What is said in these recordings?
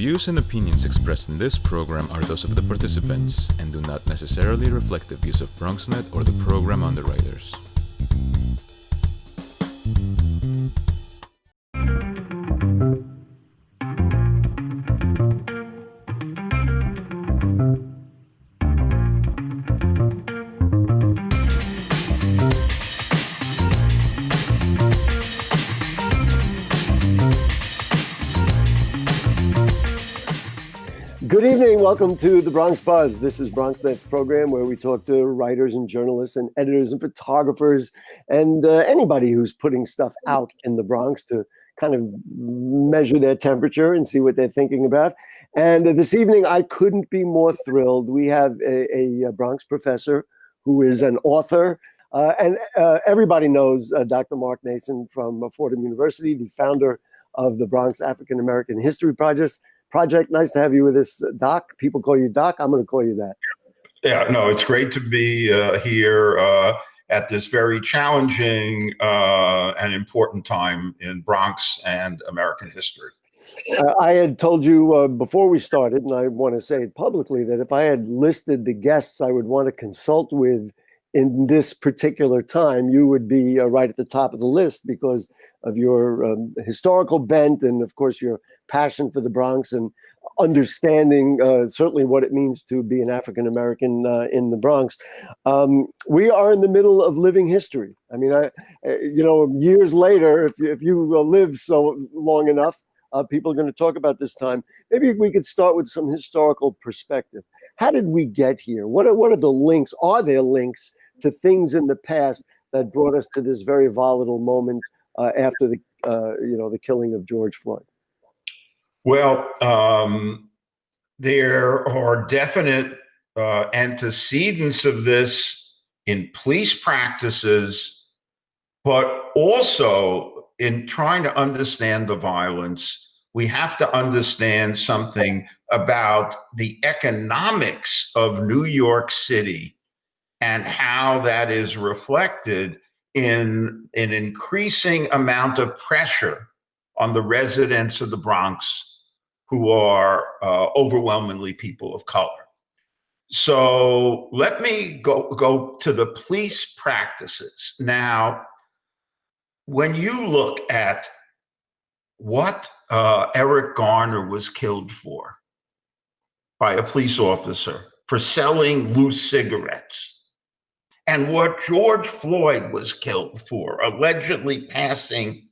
views and opinions expressed in this program are those of the participants and do not necessarily reflect the views of BronxNet or the program underwriters. Good evening. Welcome to the Bronx Buzz. This is BronxNet's program where we talk to writers and journalists and editors and photographers and anybody who's putting stuff out in the Bronx to kind of measure their temperature and see what they're thinking about. And this evening, I couldn't be more thrilled. We have a Bronx professor who is an author. And everybody knows Dr. Mark Naison from Fordham University, the founder of the Bronx African American History Project. Nice to have you with us, Doc. People call you Doc. I'm going to call you that. Yeah, no, it's great to be here at this very challenging and important time in Bronx and American history. I had told you before we started, and I want to say it publicly, that if I had listed the guests I would want to consult with in this particular time, you would be right at the top of the list because of your historical bent and, of course, your passion for the Bronx and understanding certainly what it means to be an African American in the Bronx. We are in the middle of living history. I mean, years later, if you live so long enough, people are going to talk about this time. Maybe we could start with some historical perspective. How did we get here? What are the links? Are there links to things in the past that brought us to this very volatile moment after the killing of George Floyd? Well, there are definite antecedents of this in police practices, but also in trying to understand the violence, we have to understand something about the economics of New York City and how that is reflected in an increasing amount of pressure on the residents of the Bronx, who are overwhelmingly people of color. So let me go to the police practices. Now, when you look at what Eric Garner was killed for by a police officer for selling loose cigarettes, and what George Floyd was killed for, allegedly passing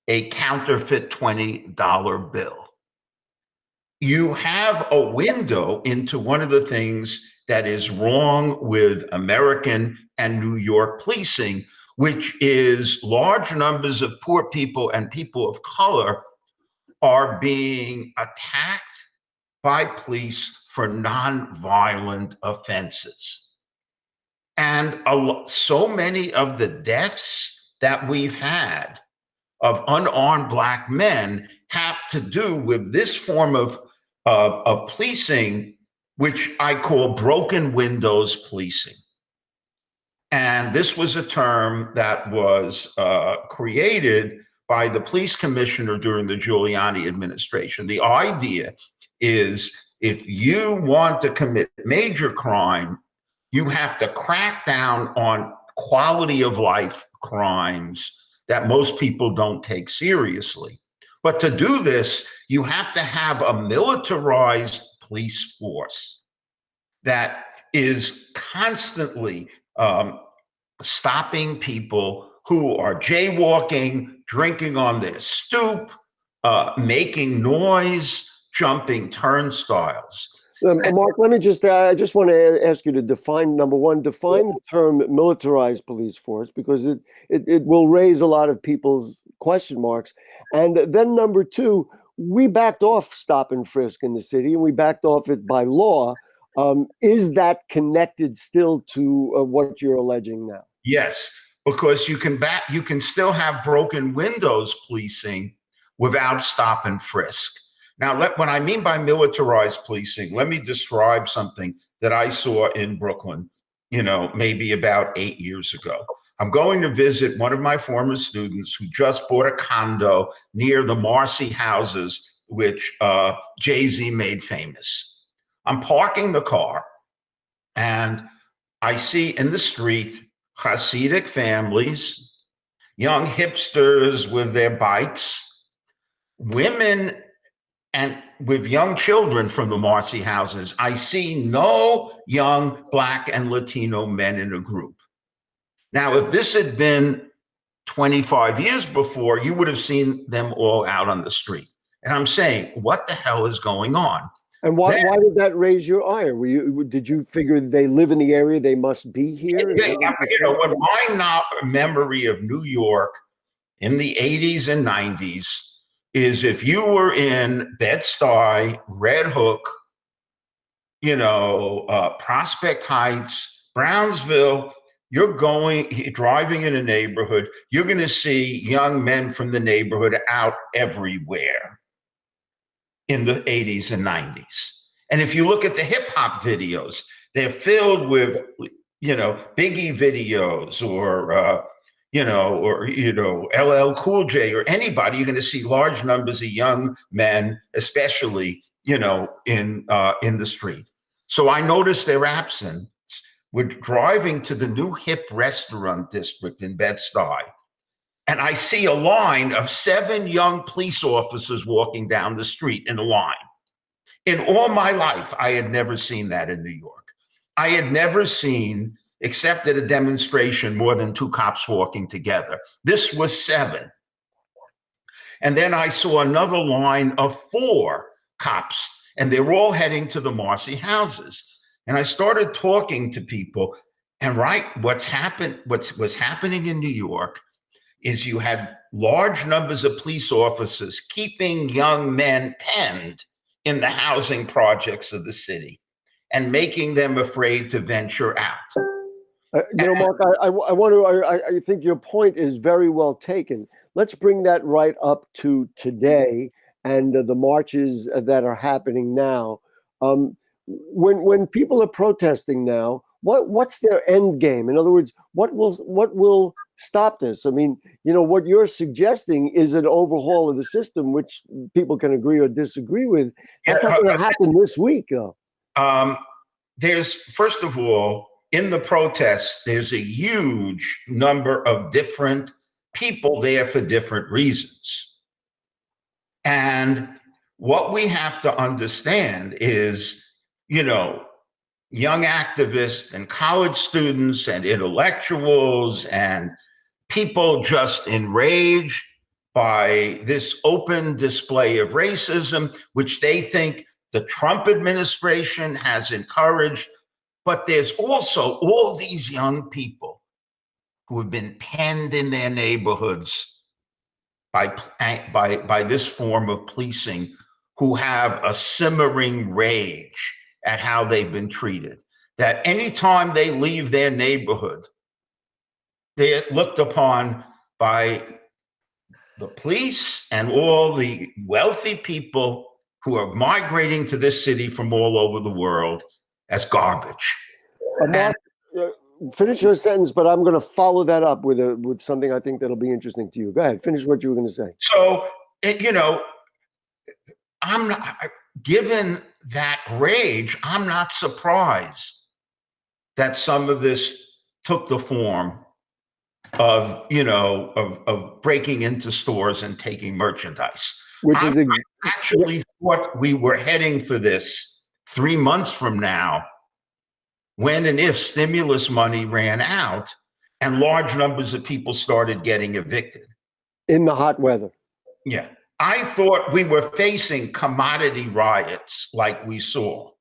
a counterfeit $20 bill, you have a window into one of the things that is wrong with American and New York policing, which is large numbers of poor people and people of color are being attacked by police for nonviolent offenses. And so many of the deaths that we've had of unarmed Black men have to do with this form of policing, which I call broken windows policing. And this was a term that was created by the police commissioner during the Giuliani administration. The idea is if you want to commit major crime, you have to crack down on quality of life crimes that most people don't take seriously. But to do this, you have to have a militarized police force that is constantly stopping people who are jaywalking, drinking on their stoop, making noise, jumping turnstiles. Mark, let me I just want to ask you to define, number one, define the term militarized police force, because it will raise a lot of people's question marks. And then number two, we backed off stop and frisk in the city and we backed off it by law. Is that connected still to what you're alleging now? Yes, because you can still have broken windows policing without stop and frisk. Now, what I mean by militarized policing, let me describe something that I saw in Brooklyn, maybe about 8 years ago. I'm going to visit one of my former students who just bought a condo near the Marcy houses which Jay-Z made famous. I'm parking the car and I see in the street Hasidic families, young hipsters with their bikes, women and with young children from the Marcy houses. I see no young Black and Latino men in a group. Now, if this had been 25 years before, you would have seen them all out on the street. And I'm saying, what the hell is going on? And why did that raise your ire? Did you figure they live in the area, they must be here? When my memory of New York in the 80s and 90s is if you were in Bed-Stuy, Red Hook, Prospect Heights, Brownsville, you're driving in a neighborhood, you're going to see young men from the neighborhood out everywhere in the 80s and 90s. And if you look at the hip hop videos, they're filled with, Biggie videos or LL Cool J or anybody. You're going to see large numbers of young men, especially, in the street. So I noticed their absence. We're driving to the new hip restaurant district in Bed-Stuy, and I see a line of 7 young police officers walking down the street in a line. In all my life, I had never seen that in New York. I had never seen, except at a demonstration, more than 2 cops walking together. This was 7. And then I saw another line of 4 cops, and they were all heading to the Marcy houses. And I started talking to people, and what was happening in New York is you had large numbers of police officers keeping young men penned in the housing projects of the city and making them afraid to venture out. Mark, I think your point is very well taken. Let's bring that right up to today and the marches that are happening now. When people are protesting now, what's their end game? In other words, what will stop this? I mean, what you're suggesting is an overhaul of the system, which people can agree or disagree with. That's not going to happen this week, though. There's, first of all, in the protests, there's a huge number of different people there for different reasons. And what we have to understand is, young activists and college students and intellectuals and people just enraged by this open display of racism, which they think the Trump administration has encouraged. But there's also all these young people who have been penned in their neighborhoods by this form of policing, who have a simmering rage at how they've been treated. That anytime they leave their neighborhood, they're looked upon by the police and all the wealthy people who are migrating to this city from all over the world as garbage. Mark, finish your sentence, but I'm going to follow that up with something I think that'll be interesting to you. Go ahead, finish what you were going to say. So, I'm not, given that rage, I'm not surprised that some of this took the form of, of breaking into stores and taking merchandise. I actually thought we were heading for this 3 months from now, when and if stimulus money ran out and large numbers of people started getting evicted. In the hot weather. Yeah. I thought we were facing commodity riots like we saw.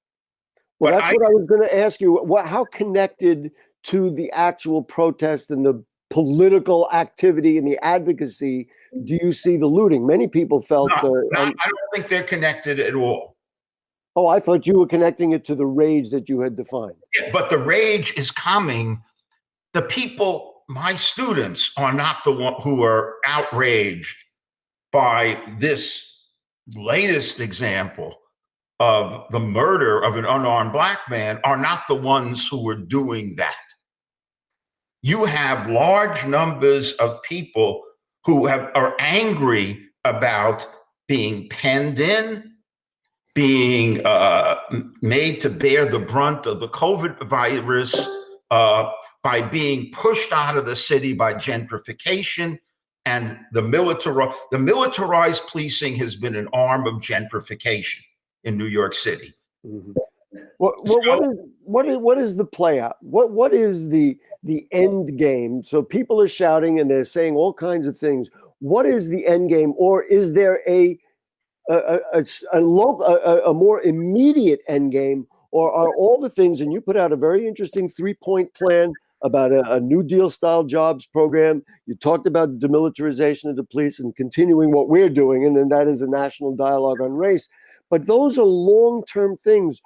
Well, that's what I was going to ask you. How connected to the actual protest and the political activity and the advocacy do you see the looting? Many people felt... I don't think they're connected at all. Oh, I thought you were connecting it to the rage that you had defined. Yeah, but the rage is coming. The people, my students, are not the one who are outraged by this latest example of the murder of an unarmed Black man, are not the ones who were doing that. You have large numbers of people who are angry about being penned in, being made to bear the brunt of the COVID virus, by being pushed out of the city by gentrification. And the militarized policing has been an arm of gentrification in New York City. Mm-hmm. What is the play out? What is the end game? So people are shouting and they're saying all kinds of things. What is the end game, or is there a more immediate end game, or are all the things? And you put out a very interesting 3-point plan about a New Deal style jobs program. You talked about demilitarization of the police and continuing what we're doing, and then that is a national dialogue on race. But those are long-term things.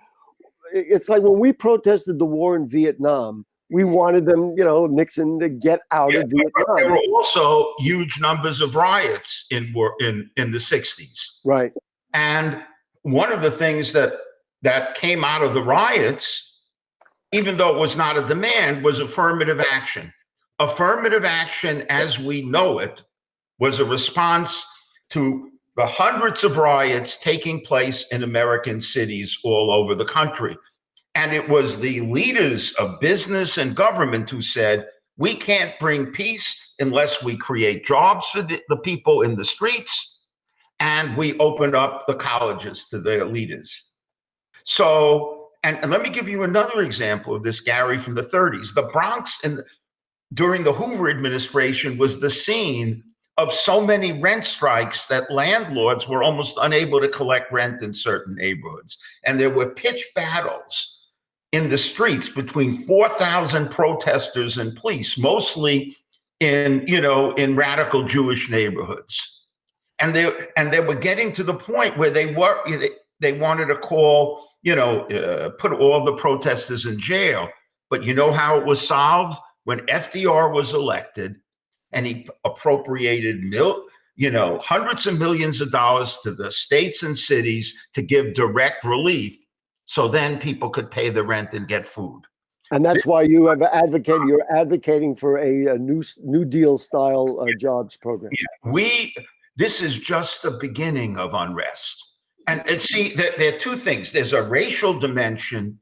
It's like when we protested the war in Vietnam, we wanted them, Nixon, to get out of Vietnam. There were also huge numbers of riots in the 60s. Right. And one of the things that came out of the riots, even though it was not a demand, was affirmative action. Affirmative action, as we know it, was a response to the hundreds of riots taking place in American cities all over the country. And it was the leaders of business and government who said, we can't bring peace unless we create jobs for the people in the streets, and we open up the colleges to their leaders. So, and let me give you another example of this, Gary, from the 30s. The Bronx during the Hoover administration was the scene of so many rent strikes that landlords were almost unable to collect rent in certain neighborhoods. And there were pitched battles in the streets between 4,000 protesters and police, mostly in radical Jewish neighborhoods. And they were getting to the point where they wanted to call, put all the protesters in jail. But you know how it was solved? When FDR was elected and he appropriated hundreds of millions of dollars to the states and cities to give direct relief, so then people could pay the rent and get food. And that's why you're advocating for a New Deal style jobs program. Yeah, this is just the beginning of unrest. And see, there are two things. There's a racial dimension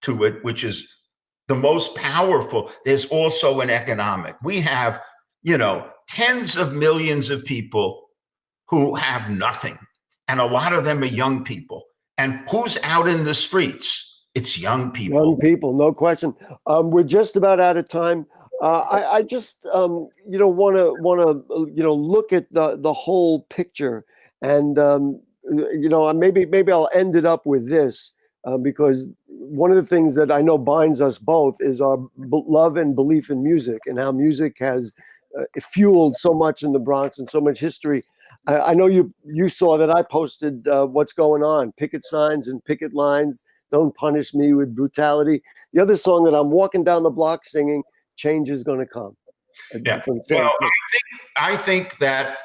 to it, which is the most powerful. There's also an economic. We have, tens of millions of people who have nothing. And a lot of them are young people. And who's out in the streets? It's young people. Young people, no question. We're just about out of time. I just, want to look at the whole picture, and maybe I'll end it up with this, because one of the things that I know binds us both is our love and belief in music, and how music has fueled so much in the Bronx and so much history. I know you saw that I posted what's going on, picket signs and picket lines. Don't punish me with brutality. The other song that I'm walking down the block singing, change is going to come. Yeah. Well, I think that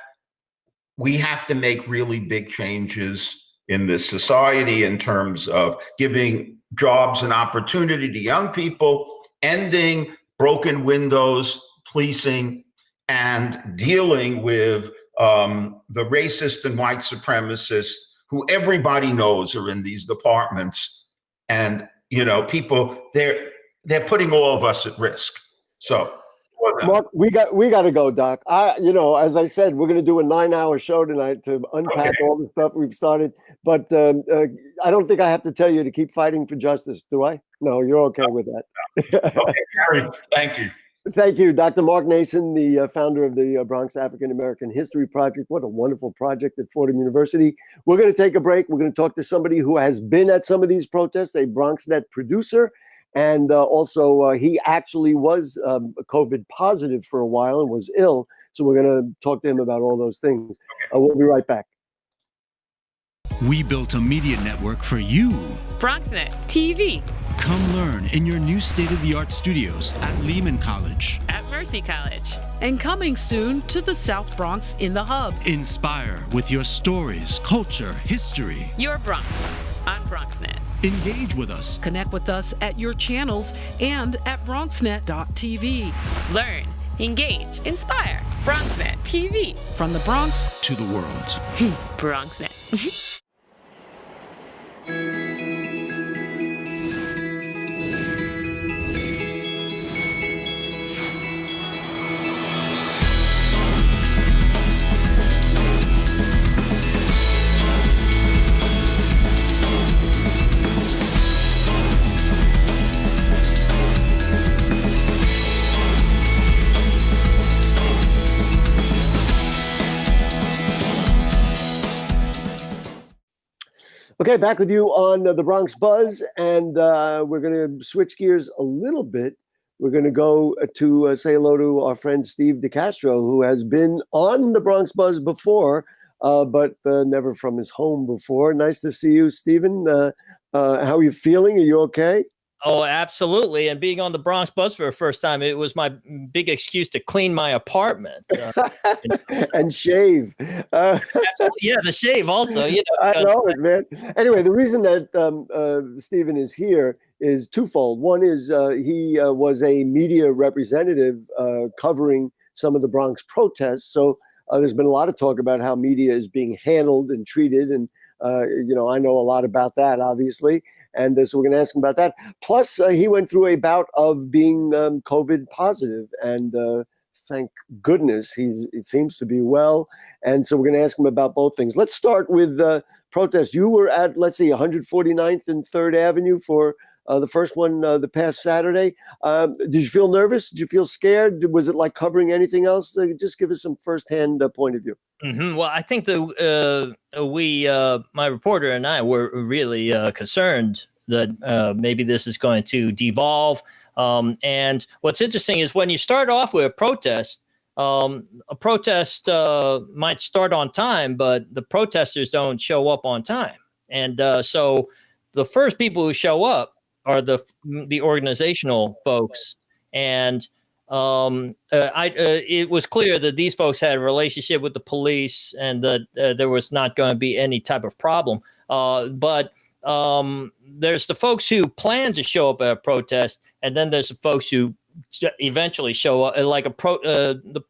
we have to make really big changes in this society in terms of giving jobs and opportunity to young people, ending broken windows, policing, and dealing with the racist and white supremacists who everybody knows are in these departments. And, people, they're putting all of us at risk. So, Mark, we got to go, Doc. As I said, we're going to do a 9-hour show tonight to unpack all the stuff we've started. But I don't think I have to tell you to keep fighting for justice, do I? No, you're okay with that. Okay, Gary, thank you. Thank you, Dr. Mark Naison, the founder of the Bronx African American History Project. What a wonderful project at Fordham University. We're going to take a break. We're going to talk to somebody who has been at some of these protests, a BronxNet producer. And also, he actually was COVID positive for a while and was ill. So we're going to talk to him about all those things. We'll be right back. We built a media network for you. BronxNet TV. Come learn in your new state-of-the-art studios at Lehman College. At Mercy College. And coming soon to the South Bronx in the Hub. Inspire with your stories, culture, history. Your Bronx on BronxNet. Engage with us. Connect with us at your channels and at BronxNet.tv. Learn Engage, inspire. BronxNet TV. From the Bronx To the world. BronxNet. Okay, back with you on the Bronx Buzz, and we're going to switch gears a little bit. We're going to go to say hello to our friend Steve DeCastro, who has been on the Bronx Buzz before, but never from his home before. Nice to see you, Stephen. How are you feeling? Are you okay? Oh, absolutely. And being on the Bronx Buzz for the first time, it was my big excuse to clean my apartment. And shave. Yeah, the shave also. I know it, man. Anyway, the reason that Stephen is here is twofold. One is he was a media representative covering some of the Bronx protests. So there's been a lot of talk about how media is being handled and treated. And, I know a lot about that, obviously. And so we're going to ask him about that. Plus, he went through a bout of being COVID positive, and thank goodness it seems to be well. And so we're going to ask him about both things. Let's start with protest. You were at, let's see, 149th and 3rd Avenue for the first one the past Saturday. Did you feel nervous? Did you feel scared? Was it like covering anything else? Just give us some firsthand point of view. Mm-hmm. Well, I think that my reporter and I were really concerned that maybe this is going to devolve. And what's interesting is when you start off with a protest might start on time, but the protesters don't show up on time. And so the first people who show up are the organizational folks. And it was clear that these folks had a relationship with the police and that there was not going to be any type of problem. But there's the folks who plan to show up at a protest, and then there's the folks who eventually show up. Like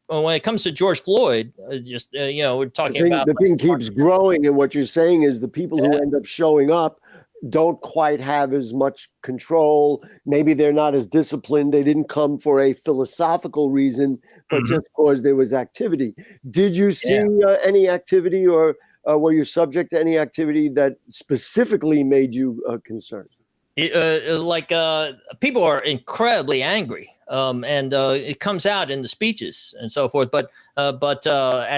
when it comes to George Floyd, we're talking about the thing keeps growing, and what you're saying is the people who end up showing up don't quite have as much control. Maybe they're not as disciplined. They didn't come for a philosophical reason, but just because there was activity. Did you see any activity, or were you subject to any activity that specifically made you concerned? People are incredibly angry, and it comes out in the speeches and so forth. But at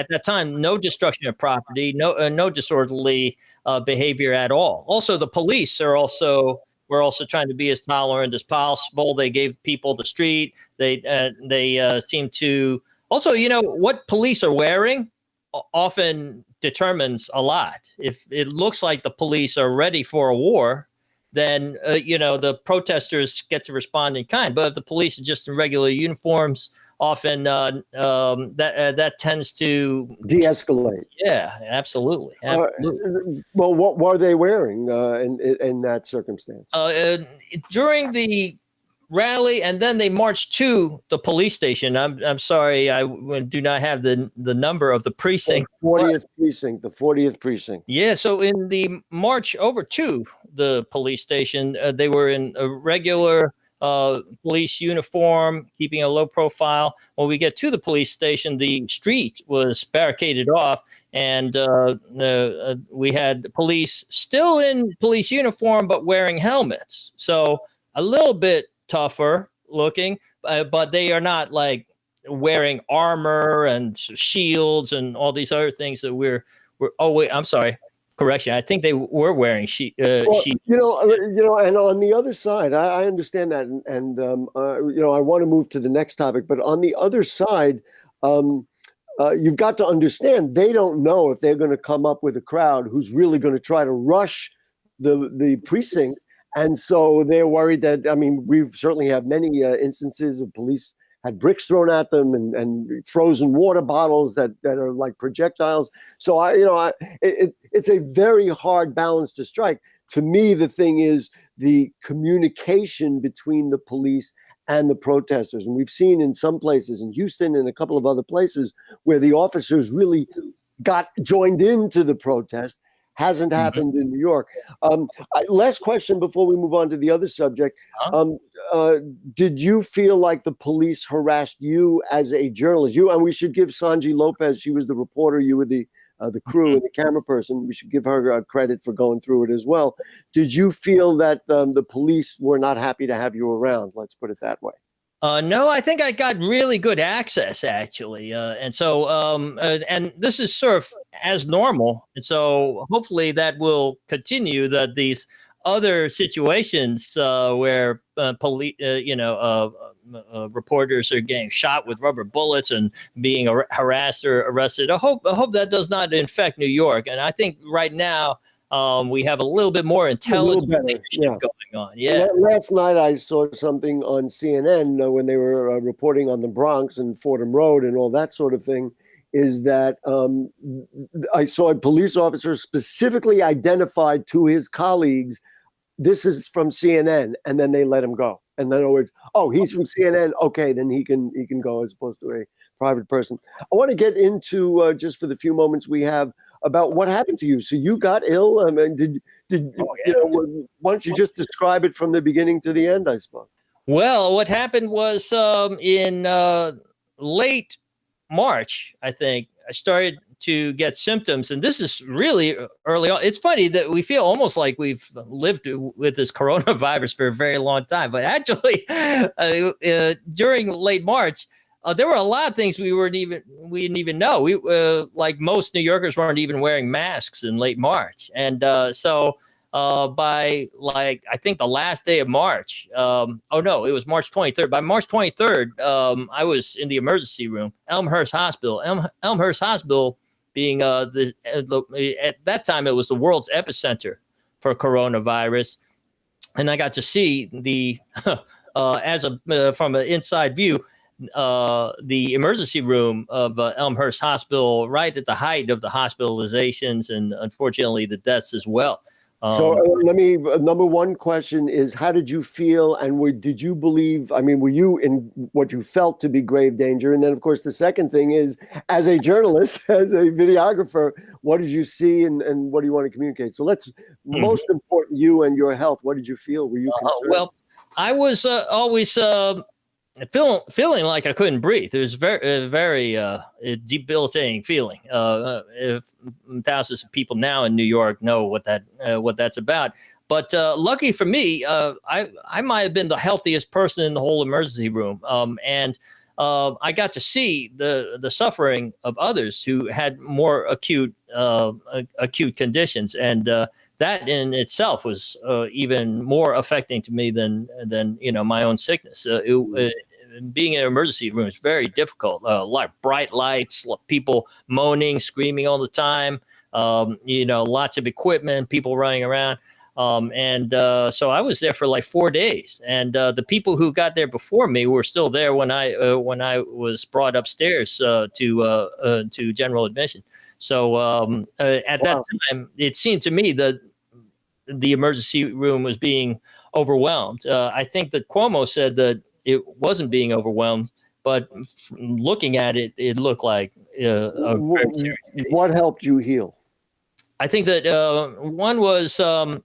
that time, no destruction of property, no disorderly behavior at all. Also, the police were also trying to be as tolerant as possible. They gave people the street. They seem to also, what police are wearing often determines a lot. If it looks like the police are ready for a war, then the protesters get to respond in kind. But if the police are just in regular uniforms, often that tends to de-escalate. Yeah, absolutely. Well, what were they wearing in that circumstance? During the rally, and then they marched to the police station. I'm sorry, I do not have the number of the precinct. The 40th precinct. Yeah, so in the march over to the police station, they were in a regular police uniform, keeping a low profile. When we get to the police station, the street was barricaded off, and we had police still in police uniform but wearing helmets. So a little bit tougher looking, but they are not like wearing armor and shields and all these other things that we're. Oh wait, I'm sorry. Correction. I think they were wearing sheets. And on the other side, I understand that, and I want to move to the next topic. But on the other side, you've got to understand they don't know if they're going to come up with a crowd who's really going to try to rush the precinct, and so they're worried that. I mean, we've certainly had many instances of police had bricks thrown at them and frozen water bottles that are like projectiles. So it's a very hard balance to strike. To me, the thing is the communication between the police and the protesters. And we've seen in some places in Houston and a couple of other places where the officers really got joined into the protest. Hasn't happened in New York. Last question before we move on to the other subject. Did you feel like the police harassed you as a journalist? And we should give Sanji Lopez, she was the reporter, you were the crew and the camera person. We should give her credit for going through it as well. Did you feel that the police were not happy to have you around? Let's put it that way. No, I think I got really good access, actually. And so, and this is sort of as normal. And so hopefully that will continue, that these other situations where reporters are getting shot with rubber bullets and being harassed or arrested. I hope that does not infect New York. And I think right now, we have a little bit more intelligent leadership going on. Yeah. Last night I saw something on CNN when they were reporting on the Bronx and Fordham Road and all that sort of thing, is that I saw a police officer specifically identified to his colleagues, this is from CNN, and then they let him go. And in other words, oh, he's from CNN. Okay, then he can go, as opposed to a private person. I want to get into just for the few moments we have about what happened to you. So you got ill. I mean, why don't you just describe it from the beginning to the end, I suppose? Well, what happened was in late March, I think, I started to get symptoms. And this is really early on. It's funny that we feel almost like we've lived with this coronavirus for a very long time. But actually, during late March, there were a lot of things we didn't even know. We like most New Yorkers weren't even wearing masks in late March, and so by I think the last day of March, it was March 23rd. By March 23rd, I was in the emergency room, Elmhurst Hospital. Elmhurst Hospital being at that time it was the world's epicenter for coronavirus, and I got to see the from an inside view. The emergency room of Elmhurst Hospital, right at the height of the hospitalizations and unfortunately the deaths as well. So let me, number one question is, how did you feel? And did you believe, were you in what you felt to be grave danger? And then of course, the second thing is, as a journalist, as a videographer, what did you see and what do you want to communicate? So most important, you and your health, what did you feel? Were you concerned? Well, I was always feeling like I couldn't breathe. It was very debilitating feeling. If thousands of people now in New York know what that's about. But lucky for me, I might have been the healthiest person in the whole emergency room. And I got to see the suffering of others who had more acute conditions, and that in itself was even more affecting to me than my own sickness. Being in an emergency room is very difficult. A lot of bright lights, people moaning, screaming all the time. Lots of equipment, people running around. So I was there for like 4 days, and the people who got there before me were still there when I was brought upstairs to general admission. So at that time, it seemed to me that the emergency room was being overwhelmed. I think that Cuomo said that it wasn't being overwhelmed, but looking at it, it looked like a very serious case. What helped you heal? I think that one was I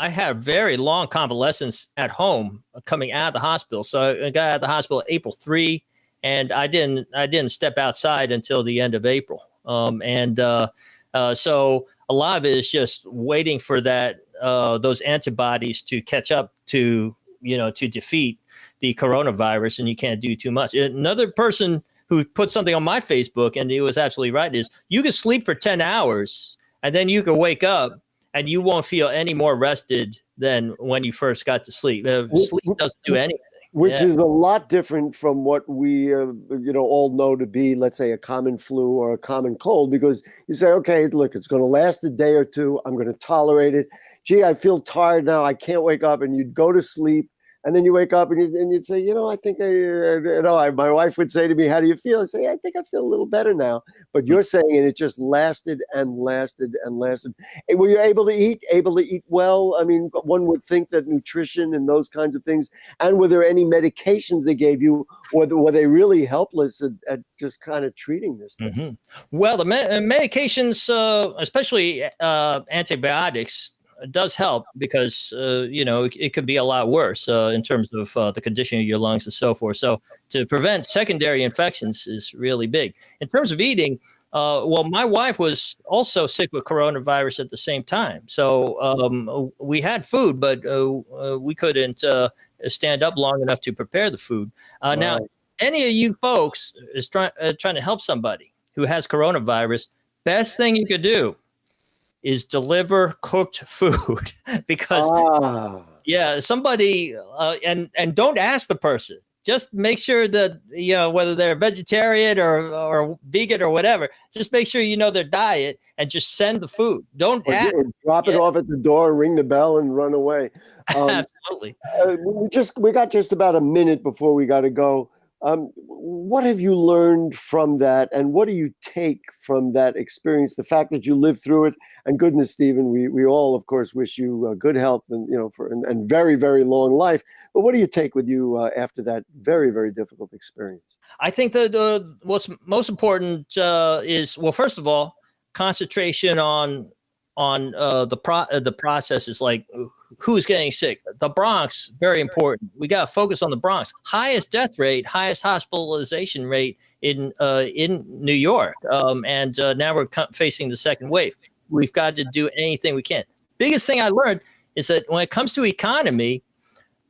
had very long convalescence at home coming out of the hospital. So I got out of the hospital April 3, and I didn't step outside until the end of April. So a lot of it is just waiting for those antibodies to catch up to defeat the coronavirus, and you can't do too much. Another person who put something on my Facebook, and he was absolutely right, is you can sleep for 10 hours and then you can wake up and you won't feel any more rested than when you first got to sleep. Sleep doesn't do anything. Which is a lot different from what we, all know to be, let's say, a common flu or a common cold, because you say, okay, look, it's going to last a day or 2. I'm going to tolerate it. Gee, I feel tired now. I can't wake up. And you'd go to sleep. And then you wake up and you'd say, I think my wife would say to me, how do you feel? I say, I think I feel a little better now. But you're saying, and it just lasted and lasted and lasted. And were you able to eat well? I mean, one would think that nutrition and those kinds of things. And were there any medications they gave you, or were they really helpless at just kind of treating this thing? Mm-hmm. Well, the medications, especially antibiotics, does help because it could be a lot worse in terms of the condition of your lungs and so forth. So to prevent secondary infections is really big. In terms of eating, my wife was also sick with coronavirus at the same time. So we had food, but we couldn't stand up long enough to prepare the food. Now, any of you folks is trying to help somebody who has coronavirus, best thing you could do is deliver cooked food because somebody and don't ask the person. Just make sure that whether they're vegetarian or vegan or whatever, just make sure you know their diet and just send the food. Don't ask. Drop it off at the door, ring the bell, and run away. Absolutely. We got just about a minute before we got to go. What have you learned from that, and what do you take from that experience? The fact that you lived through it, and goodness, Stephen, we all, of course, wish you good health and and very, very long life. But what do you take with you after that very, very difficult experience? I think that what's most important is, well, first of all, concentration on the process is like who's getting sick. The Bronx, very important. We got to focus on the Bronx. Highest death rate, highest hospitalization rate in New York. And now we're facing the second wave. We've got to do anything we can. Biggest thing I learned is that when it comes to economy,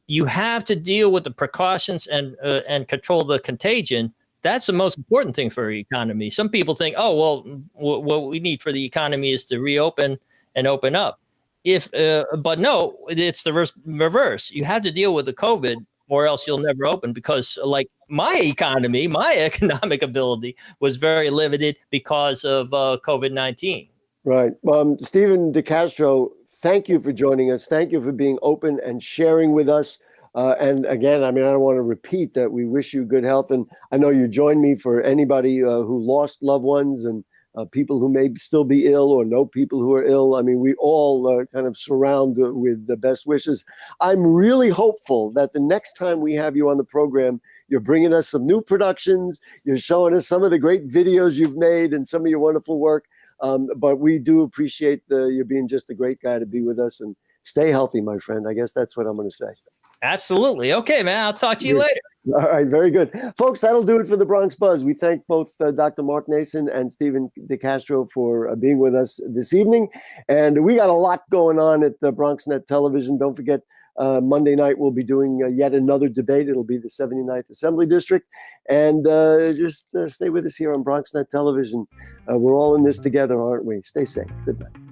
you have to deal with the precautions and control the contagion. That's the most important thing for the economy. Some people think, what we need for the economy is to reopen and open up. But no, it's the reverse. You have to deal with the COVID or else you'll never open, because like my economy, my economic ability was very limited because of COVID-19. Right. Stephen DeCastro, thank you for joining us. Thank you for being open and sharing with us. And again, I don't want to repeat that we wish you good health. And I know you join me for anybody who lost loved ones and people who may still be ill or know people who are ill. We all kind of surround with the best wishes. I'm really hopeful that the next time we have you on the program, you're bringing us some new productions. You're showing us some of the great videos you've made and some of your wonderful work. But we do appreciate you being just a great guy to be with us, and stay healthy, my friend. I guess that's what I'm going to say. Absolutely. Okay, man. I'll talk to you later. All right. Very good. Folks, that'll do it for the Bronx Buzz. We thank both Dr. Mark Naison and Stephen DeCastro for being with us this evening. And we got a lot going on at BronxNet Television. Don't forget, Monday night we'll be doing yet another debate. It'll be the 79th Assembly District. And just stay with us here on BronxNet Television. We're all in this together, aren't we? Stay safe. Good night.